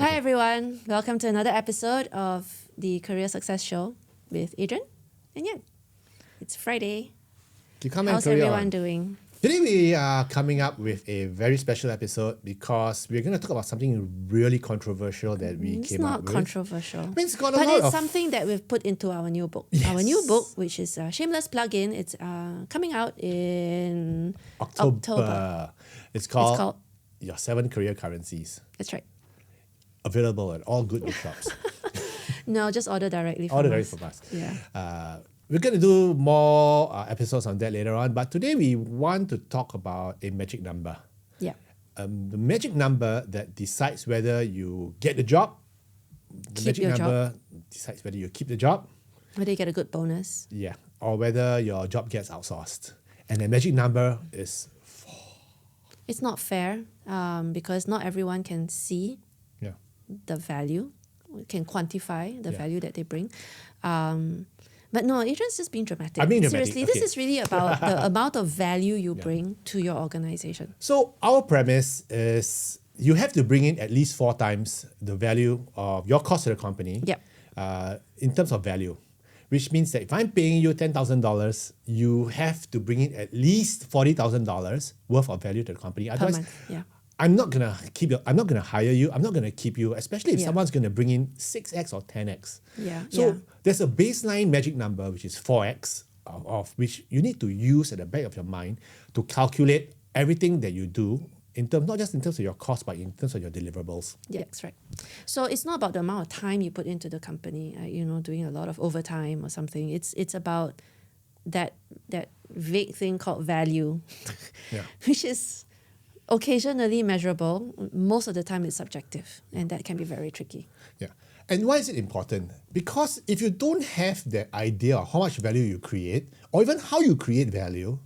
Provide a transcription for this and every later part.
Hi everyone, welcome to another episode of the Career Success Show with Adrian and Yen. It's Friday. How's everyone doing? Today we are coming up with a very special episode because we're going to talk about something really controversial that we came up with. It's not controversial, I mean, it's got but lot it's of... something that we've put into our new book. Yes. Our new book, which is a shameless plug-in, it's coming out in October. It's called Your 7 Career Currencies. That's right. Available at all good bookshops. No, just order directly from us. Order directly from us. Yeah. We're going to do more episodes on that later on, but today we want to talk about a magic number. Yeah. The magic number that decides whether you get the job. The magic number decides whether you keep the job. Whether you get a good bonus. Yeah. Or whether your job gets outsourced. And the magic number is 4. It's not fair because not everyone can see the value, can quantify the value that they bring. But no, Adrian's just being dramatic. I mean, seriously, okay. This is really about the amount of value you bring to your organization. So our premise is you have to bring in at least 4 times the value of your cost to the company. Yep. In terms of value, which means that if I'm paying you $10,000, you have to bring in at least $40,000 worth of value to the company. Per month, yeah. I'm not gonna hire you. I'm not gonna keep you, especially if Yeah. someone's gonna bring in 6x or 10x. Yeah. So there's a baseline magic number which is 4x, of which you need to use at the back of your mind to calculate everything that you do in terms, not just in terms of your cost, but in terms of your deliverables. Yeah, that's right. So it's not about the amount of time you put into the company, doing a lot of overtime or something. It's about that vague thing called value, which is occasionally measurable. Most of the time it's subjective, and that can be very tricky. Yeah. And why is it important? Because if you don't have that idea of how much value you create, or even how you create value,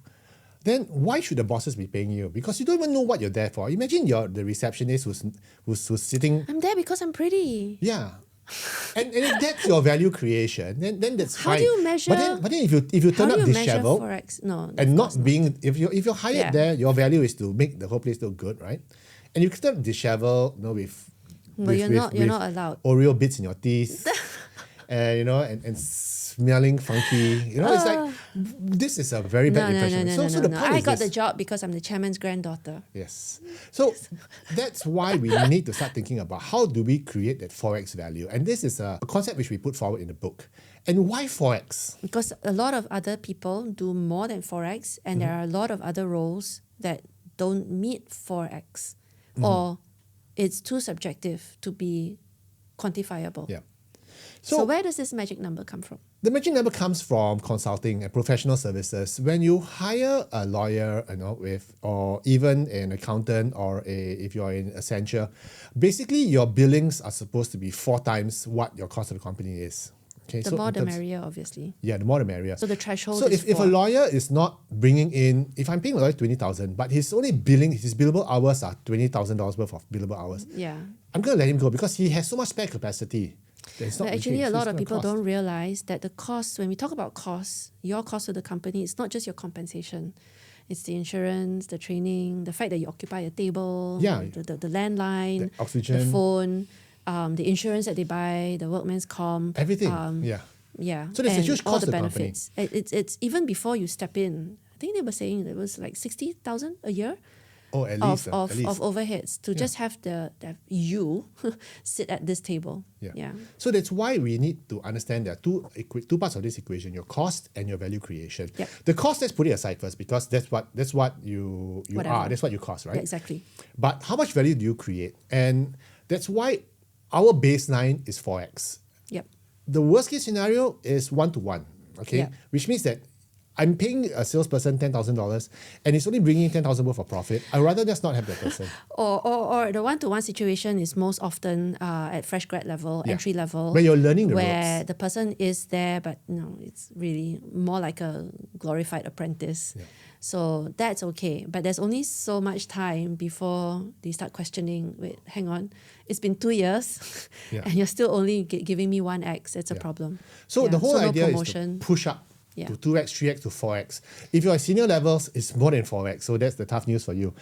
then why should the bosses be paying you? Because you don't even know what you're there for. Imagine you're the receptionist who's sitting... I'm there because I'm pretty. Yeah. And if that's your value creation, then that's fine. How do you measure? But then if you turn up disheveled and not being, if you're hired there, your value is to make the whole place look good, right? And you turn up disheveled, you're not allowed. Oreo bits in your teeth, and smelling funky. It's like this is a very bad impression. So the point I is got the job because I'm the chairman's granddaughter. Yes. So that's why we need to start thinking about how do we create that 4x value. And this is a concept which we put forward in the book. And why 4x? Because a lot of other people do more than 4x, and there are a lot of other roles that don't meet 4x, or it's too subjective to be quantifiable. Yeah. So where does this magic number come from? The magic number comes from consulting and professional services. When you hire a lawyer, or even an accountant, or if you're in Accenture, basically your billings are supposed to be 4 times what your cost of the company is. Okay, the more the merrier, obviously. Yeah, the more the merrier. So the threshold is 4. So if a lawyer is not bringing in, if I'm paying a lawyer $20,000, but his billable hours are $20,000 worth of billable hours. Yeah. I'm going to let him go because he has so much spare capacity. But actually, a lot of people don't realize that the cost, when we talk about costs, your cost to the company, it's not just your compensation. It's the insurance, the training, the fact that you occupy a table, the landline, the oxygen, the phone, the insurance that they buy, the workman's comp. Everything, Yeah. So there's a huge cost all the to the benefits. company. It's even before you step in. I think they were saying it was like 60,000 a year. Oh, at least. Of overheads to just have you sit at this table. Yeah. So that's why we need to understand there are two parts of this equation: your cost and your value creation. Yep. The cost, let's put it aside first because that's what you are. That's what you cost, right? Yeah, exactly. But how much value do you create? And that's why our baseline is 4x. Yep. The worst case scenario is 1-to-1. Okay, which means that I'm paying a salesperson $10,000 and it's only bringing $10,000 worth of profit. I'd rather just not have that person. Or the 1-to-1 situation is most often at fresh grad level, entry level. Where you're learning the where ropes. the person is there, but it's really more like a glorified apprentice. Yeah. So that's okay. But there's only so much time before they start questioning, wait, hang on, it's been 2 years and you're still only giving me 1x. It's a problem. So the whole idea is to push up Yeah. to 2x, 3x to 4x. If you're at senior levels, it's more than 4x. So that's the tough news for you.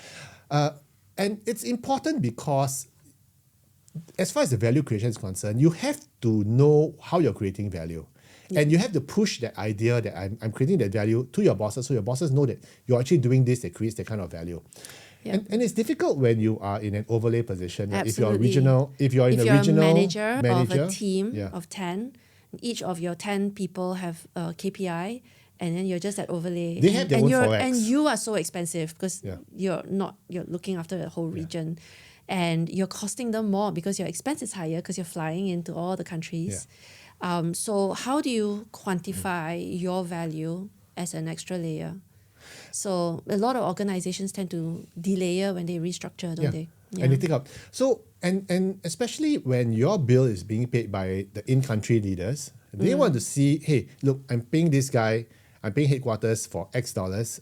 And it's important because as far as the value creation is concerned, you have to know how you're creating value. And you have to push that idea that I'm creating that value to your bosses, so your bosses know that you're actually doing this that creates that kind of value. Yep. And it's difficult when you are in an overlay position. Right? Absolutely. If you're in a regional a manager of a team yeah. of 10, each of your 10 people have a KPI, and then you're just at overlay. They have their own Forex. And you are so expensive because Yeah. you're looking after the whole region. And you're costing them more because your expense is higher because you're flying into all the countries. So how do you quantify your value as an extra layer? So a lot of organizations tend to delayer when they restructure, don't they? Yeah. And they take up. So and especially when your bill is being paid by the in-country leaders, they want to see, hey, look, I'm paying this guy, I'm paying headquarters for X dollars.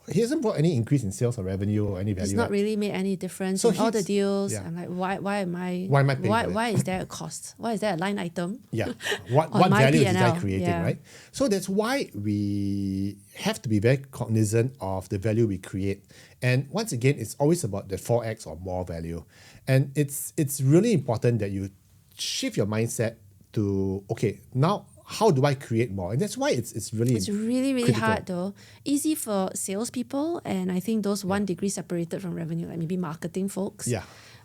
He hasn't brought any increase in sales or revenue or any value. It's not really made any difference So in all the deals. yeah. I'm like, why am I paying for it? why is there a cost? Why is there a line item? Yeah. What On my value is this guy P&L? creating, Yeah. right? So that's why we have to be very cognizant of the value we create. And once again, it's always about the 4x or more value. And it's really important that you shift your mindset to, okay, now how do I create more? And that's why it's really really critical. hard though. Easy for salespeople, and I think those 1 degree separated from revenue, like maybe marketing folks. Yeah.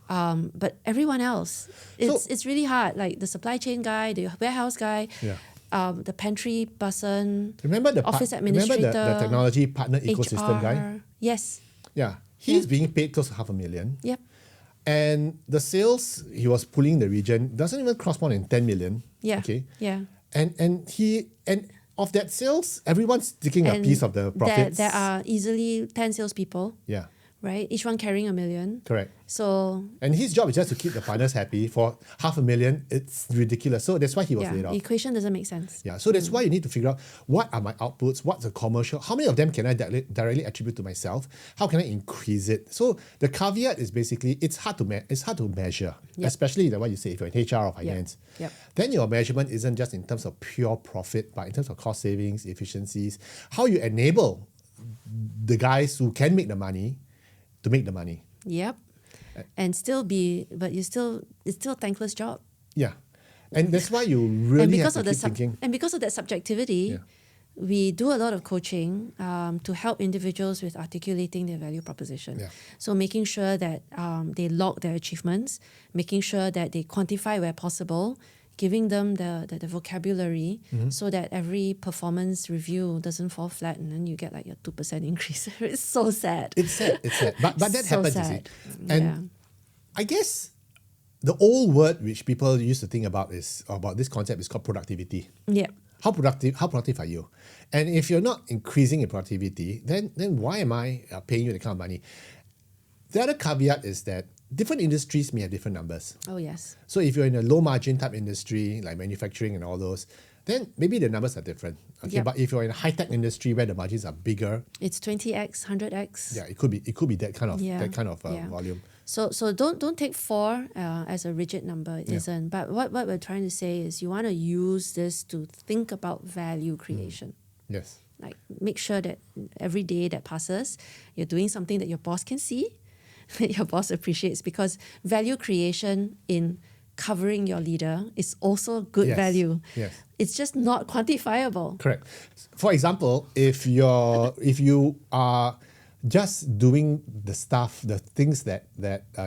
But everyone else, it's really hard. Like the supply chain guy, the warehouse guy, the pantry person, Remember the office administrator, the technology partner ecosystem HR. guy? Yes. Yeah. He's being paid close to $500,000. Yep. And the sales he was pulling the region doesn't even cross more than 10 million. Yeah. Okay. Yeah. And of that sales, everyone's taking a piece of the profits. There are easily 10 salespeople, Yeah. right? Each one carrying $1 million. Correct. So And his job is just to keep the partners happy. For $500,000, it's ridiculous. So that's why he was laid the off. equation doesn't make sense. Yeah, so that's why you need to figure out what are my outputs, what's the commercial, how many of them can I directly attribute to myself, how can I increase it. So the caveat is basically it's hard to measure, especially the what you say if you're in HR or finance. Yep. Then your measurement isn't just in terms of pure profit, but in terms of cost savings, efficiencies, how you enable the guys who can make the money to make the money. Yep. And it's still a thankless job. Yeah. And that's why you really have to keep thinking. And because of that subjectivity, we do a lot of coaching to help individuals with articulating their value proposition. Yeah. So making sure that they log their achievements, making sure that they quantify where possible, giving them the vocabulary so that every performance review doesn't fall flat and then you get like a 2% increase. It's so sad. It's sad. But that So happens, sad. you see. And I guess the old word which people used to think about this concept is called productivity. Yeah. How productive are you? And if you're not increasing your productivity, then why am I paying you the kind of money? The other caveat is that different industries may have different numbers. Oh, yes. So if you're in a low margin type industry like manufacturing and all those, then maybe the numbers are different. Okay, Yep. but if you're in a high tech industry where the margins are bigger, It's 20x, 100x. yeah, it could be that kind of volume. So don't take 4 as a rigid number. It isn't. But what we're trying to say is you want to use this to think about value creation. Yes. Like make sure that every day that passes, you're doing something that your boss can see, that your boss appreciates, because value creation in covering your leader is also good Yes. value. Yes. It's just not quantifiable. Correct. For example, if you are just doing the things that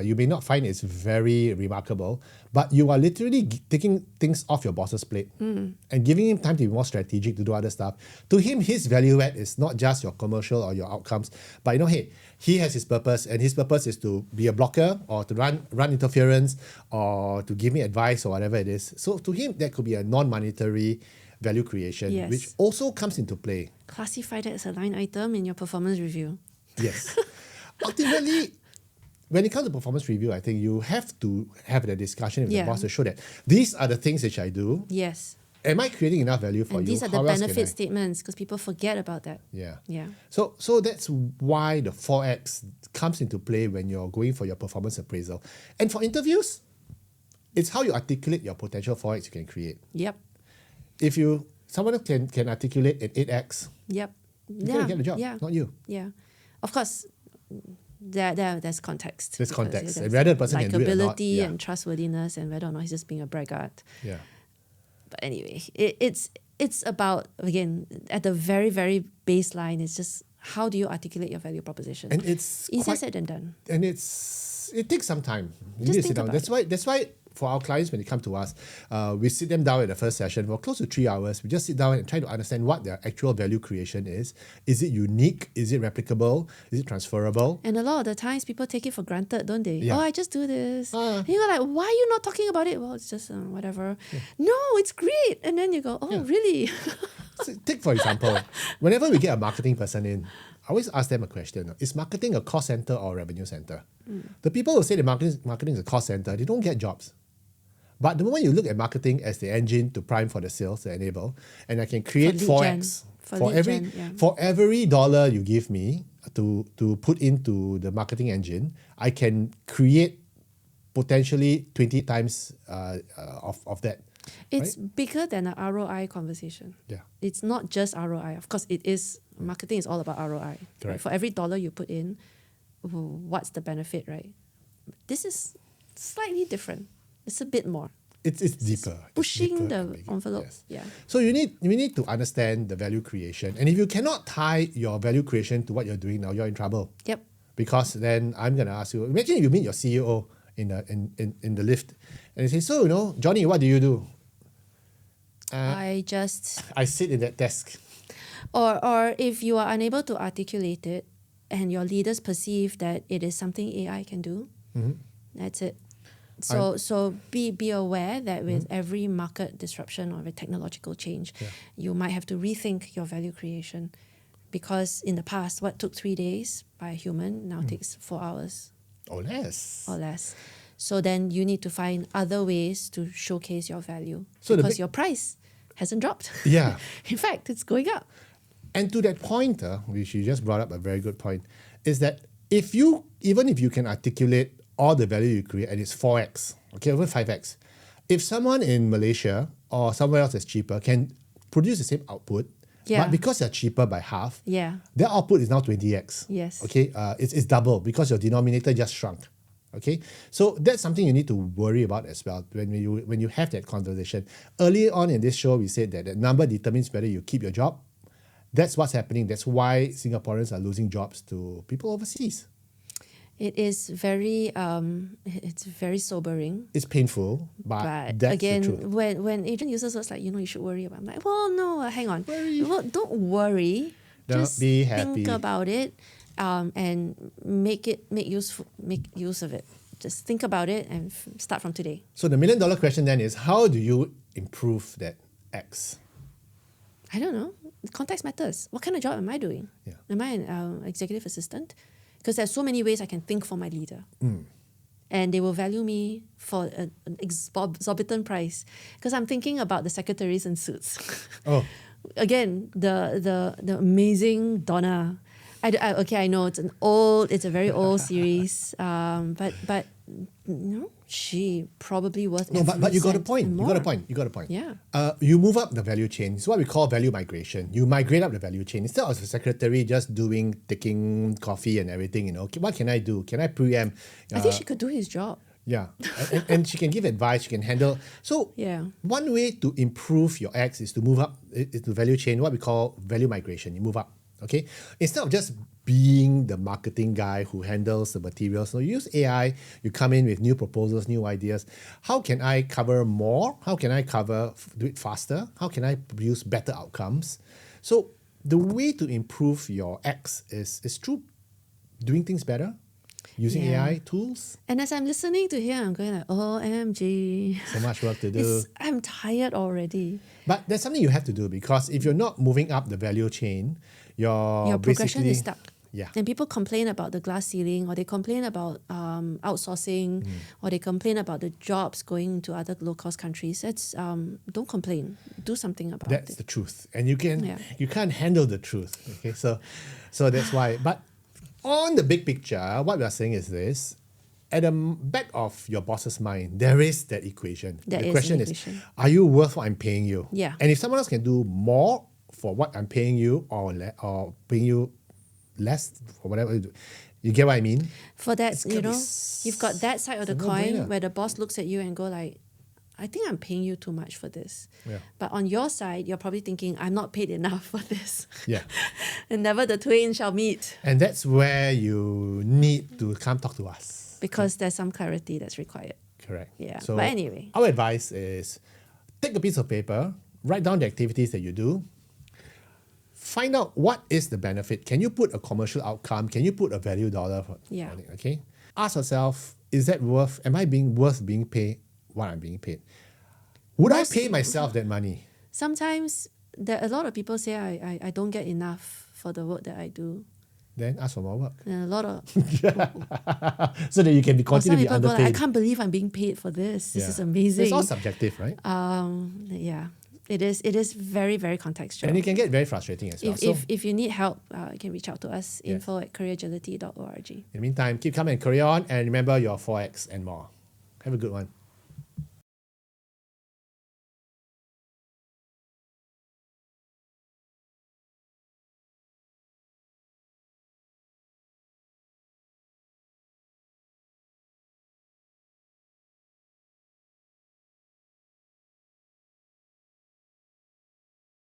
you may not find is very remarkable, but you are literally taking things off your boss's plate and giving him time to be more strategic to do other stuff. To him, his value add is not just your commercial or your outcomes, but hey, he has his purpose, and his purpose is to be a blocker or to run interference or to give me advice or whatever it is. So to him, that could be a non-monetary value creation, Yes. which also comes into play. Classify that as a line item in your performance review. Yes. Ultimately, when it comes to performance review, I think you have to have the discussion with the boss to show that these are the things which I do. Yes. Am I creating enough value for And you? these are the How else can benefit I? statements because people forget about that. Yeah. Yeah. So that's why the 4X comes into play when you're going for your performance appraisal. And for interviews, it's how you articulate your potential 4X you can create. Yep. If someone can articulate an 8X, Yep. you're going to get the job, Yeah. not you. Yeah. Of course, There's context. There's because context. there's And whether the person can do it or not. likability Yeah. and trustworthiness, and whether or not he's just being a braggart. Yeah. But anyway, it's about, again, at the very, very baseline, it's just how do you articulate your value proposition? And it's easier said than done. And it takes some time. You Just need to sit think down. about That's why for our clients, when they come to us, we sit them down in the first session for close to 3 hours. We just sit down and try to understand what their actual value creation is. Is it unique? Is it replicable? Is it transferable? And a lot of the times people take it for granted, don't they? Yeah. Oh, I just do this. Ah. And you're like, why are you not talking about it? Well, it's just whatever. No, it's great. And then you go, oh, really? So take for example, whenever we get a marketing person in, I always ask them a question. Is marketing a cost center or a revenue center? The people who say that marketing is a cost center, they don't get jobs. But the moment you look at marketing as the engine to prime for the sales to enable, and I can create For lead 4x gen. for every dollar you give me to put into the marketing engine, I can create potentially 20 times of that. It's bigger than an ROI conversation. Yeah. It's not just ROI. Of course, it is. Marketing is all about ROI. Right? Correct. For every dollar you put in, what's the benefit, right? This is slightly different. It's a bit more. It's deeper. Pushing It's deeper the and bigger. envelope. Yes. Yeah. So you need to understand the value creation. And if you cannot tie your value creation to what you're doing now, you're in trouble. Yep. Because then I'm gonna ask you, imagine you meet your CEO in the lift and they say, so Johnny, what do you do? I sit in that desk. or if you are unable to articulate it and your leaders perceive that it is something AI can do, that's it. So be aware that with every market disruption or a technological change, you might have to rethink your value creation, because in the past, what took 3 days by a human now takes 4 hours Or less. or less. So then you need to find other ways to showcase your value, So because your price hasn't dropped. Yeah. In fact, it's going up. And to that point, which you just brought up a very good point, is that even if you can articulate all the value you create and it's 4x, okay, over 5x, if someone in Malaysia or somewhere else that's cheaper can produce the same output, but because they're cheaper by half, their output is now 20x. Yes. Okay, it's double because your denominator just shrunk. Okay, so that's something you need to worry about as well when you have that conversation. Early on in this show, we said that the number determines whether you keep your job. That's what's happening. That's why Singaporeans are losing jobs to people overseas. It is it's very sobering. It's painful, but that's again, the truth. when Adrian uses words like, you should worry about it, I'm like, well, no, hang on. Worry. Well, don't worry. Don't Just be happy. think about it, and make use of it. Just think about it and start from today. So the $1 million question then is, how do you improve that X? I don't know. Context matters. What kind of job am I doing? Yeah. Am I an executive assistant? Because there's so many ways I can think for my leader. And they will value me for an exorbitant price. Because I'm thinking about the secretaries in suits. Oh, Again, the amazing Donna. I know it's a very old series. But she probably worth. no, but you got a point. More. You got a point. Yeah. You move up the value chain. It's what we call value migration. You migrate up the value chain. Instead of a secretary just taking coffee and everything, what can I do? Can I preempt? I think she could do his job. Yeah, and she can give advice. She can handle. So one way to improve your X is to move up into the value chain. What we call value migration. You move up. Okay, instead of just being the marketing guy who handles the materials, so you use AI. You come in with new proposals, new ideas. How can I cover more? How can I do it faster? How can I produce better outcomes? So the way to improve your X is through doing things better, using AI tools. And as I'm listening to him, I'm going like, OMG. So much work to do. I'm tired already. But there's something you have to do, because if you're not moving up the value chain, your progression is stuck. Yeah. And people complain about the glass ceiling, or they complain about outsourcing, or they complain about the jobs going to other low-cost countries. Don't complain. Do something about it. That's the truth. And you can't handle the truth. Okay, so that's why. But on the big picture, what we are saying is this: at the back of your boss's mind, there is that equation. The question is, are you worth what I'm paying you? Yeah. And if someone else can do more for what I'm paying you, or paying you less for whatever you do, You get what I mean? For that, It's gotta you be know, you've got that side of the it's a coin no-brainer. where the boss looks at you and go like, I think I'm paying you too much for this. Yeah. But on your side, you're probably thinking, I'm not paid enough for this. Yeah. And never the twain shall meet. And that's where you need to come talk to us. Because there's some clarity that's required. Correct. Yeah. So But anyway. our advice is take a piece of paper, write down the activities that you do, find out what is the benefit. Can you put a commercial outcome? Can you put a value dollar for Yeah. on it? Okay. Ask yourself, is that am I being worth being paid what I'm being paid? Would I pay myself that money? Sometimes a lot of people say I don't get enough for the work that I do. Then ask for more work. And a lot of So that you can be or some continue to be people go like, underpaid. I can't believe I'm being paid for this. This Yeah. is amazing. It's all subjective, right? Yeah. It is very, very contextual. And it can get very frustrating as well. If you need help, you can reach out to us, Yes. info@careeragility.org. In the meantime, keep coming and carry on. And remember your 4X and more. Have a good one.